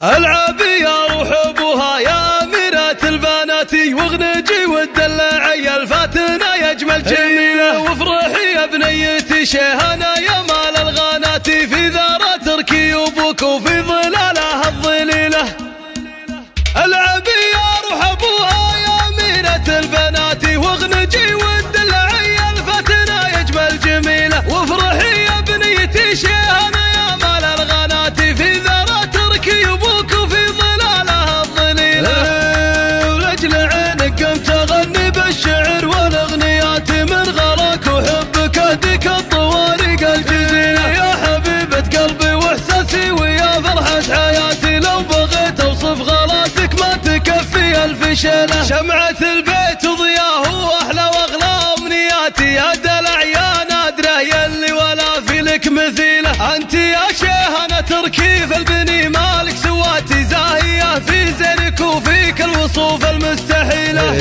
العب يا روح ابوها يا أميرة البنات، واغنجي والدلع يا الفاتنة يا اجمل جميلة، وافرحي يا بنيتي شيهانة يا مال الغانات، في ذرة تركي ابوك وفي ظلالها الظليلة. العب يا روح ابوها يا أميرة البنات، واغنجي والدلع يا الفاتنة يا اجمل جميلة، وافرحي يا بنيتي شيهانة يا مال الغانات، في ذرة تركي ابوك وفي ظلالها الظليلة. ولأجل عينك قمت اغني بالشعر والاغنيات، من غلاك وحبك اهديك الطوارق الجزيلة، يا حبيبة قلبي واحساسي ويا فرحة حياتي، لو بغيت اوصف غلاتك ما تكفي الف شيلة. شمعة البيت وضياه واحلى واغلى امنياتي، يا دلع يا نادرة يلي ولا في لك مثيلة، انت يا شيهانة تركيف البني مالك سواتي، زاهية في زينك وفيك الوصوف المستحيلة.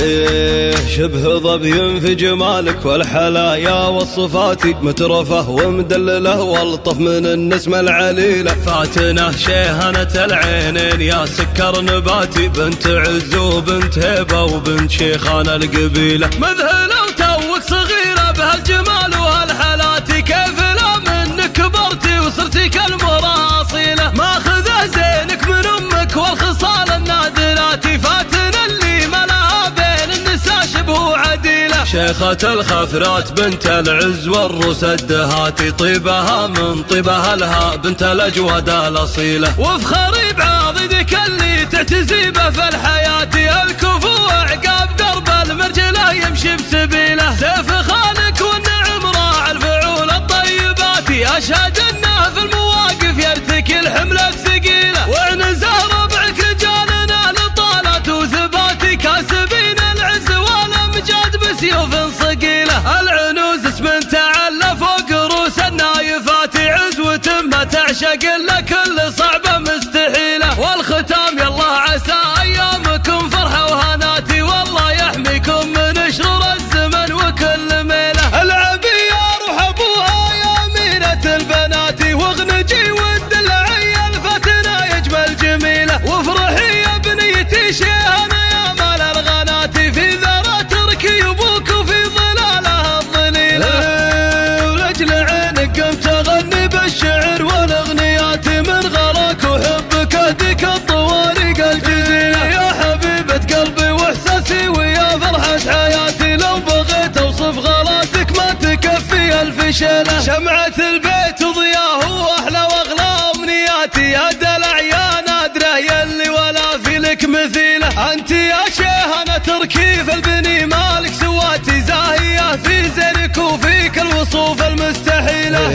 شبه ظبي في جمالك والحلايا والصفات، مترفة ومدللة والطف من النسمة العليلة، فاتنة شيهانة العينين يا سكر نباتي، بنت عز وبنت هيبة وبنت شيخان القبيلة، مذهلة وتوك صغيرة بهالجمال وهالحالات، كيف لا منك كبرتي وصرتي كالمرأة أصيلة، ماخذة زينك من أمك والخصال النادرات، فاتنة اللي ملاها بين النساء شبه عديلة، شيخة الخفرات بنت العز والروس الدهاتي، طيبها من طيبها لها بنت الأجود الأصيلة، وافخري بعضدك اللي تعتزي به في الحياة، الكفو عقاب درب المرجلة يمشي بسبيله، سيف خالك والنعم راعى الفعول الطيبات، أشهد انه في المواقف يرتكي الحملة الثقيلة، وعنزه ربعك رجالنا لطالات وثبات، كاسبين العز والامجاد بسيوف صقيلة، العنوز اسم تعلى فوق رؤوس النايفات، عزوة ما تعشق الا كل صعبة مستحيلة، والختام يالله عسى ايامكم فرحة وهناتي، والله يحميكم من شرور الزمن وكل ميلة. العب يا روح ابوها يا أميرة البنات، واغنجي والدلع يا الفتنة يا اجمل جميلة، وافرحي يا بنيتي شيهانة يا مال الغانات، في ذرة تركي ابوك وفي ظلالها الظليلة. ولأجل عينك قمت اغني بالشعر والاغنيات، من غلاك وحبك اهديك الطوارق الجزيلة، يا حبيبة قلبي واحساسي ويا فرحة حياتي، لو بغيت اوصف غلاتك ما تكفي الف شيلة. شمعة البيت وضياه واحلى واغلى امنياتي، يا دلع يا نادرة يلي ولا في لك مثيلة، انت يا شيهانة تركيف البني مالك سواتي، زاهية في زينك وفيك الوصوف المستحيلة.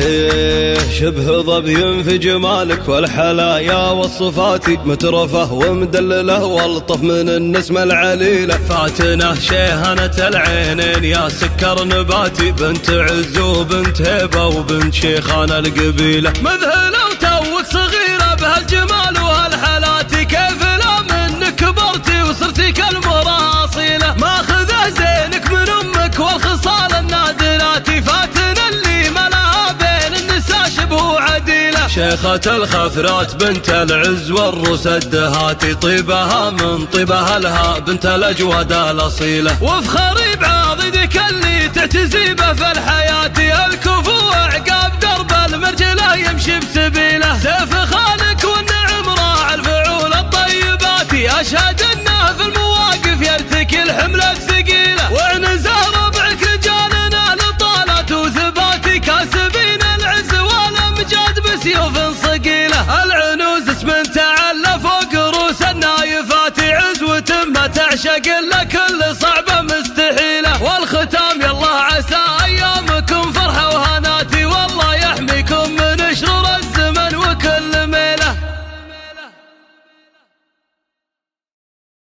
شبه ظبي في جمالك والحلايا والصفات، مترفة ومدللة والطف من النسمة العليلة، فاتنة شيهانة العينين يا سكر نباتي، بنت عز وبنت هيبة وبنت شيخان القبيلة، مذهلة وتوك صغيرة بهالجمال وهالحالات، كيف لا منك كبرتي وصرتي كالمرأة أصيلة، ماخذة زينك من أمك والخصال النادرات، فاتنة اللي ملاها بين النساء شبه عديلة، شيخة الخفرات بنت العز والروس الدهاتي، طيبها من طيبها لها بنت الأجود الأصيلة، وافخري بعضدك اللي تعتزي به في الحياة، الكفو عقاب درب المرجلة يمشي بسبيله، سيف خالك والنعم راعى الفعول الطيبات، أشهد انه في المواقف يرتكي الحملة الثقيلة، وعنزه ربعك رجالنا لطالات وثبات، كاسبين العز والامجاد بسيوف صقيلة، العنوز اسم تعلى فوق رؤوس النايفات، عزوة ما تعشق